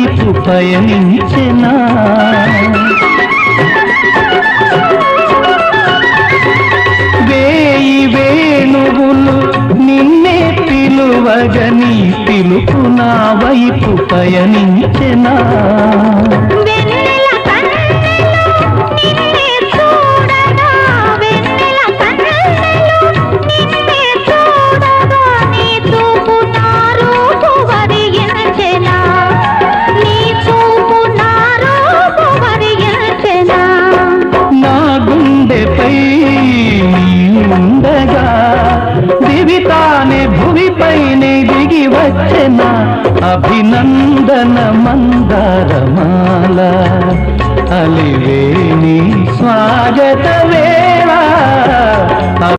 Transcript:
వైపు పయనించెనా వేయి వేణువులు నిన్నే పిలువగని పిలుపు నా వైపు పయనించెనా ఉండగా దివితానే భువిపైనే దిగి వచ్చెన అభినందన మందారమాల అలివేణి స్వాగతవే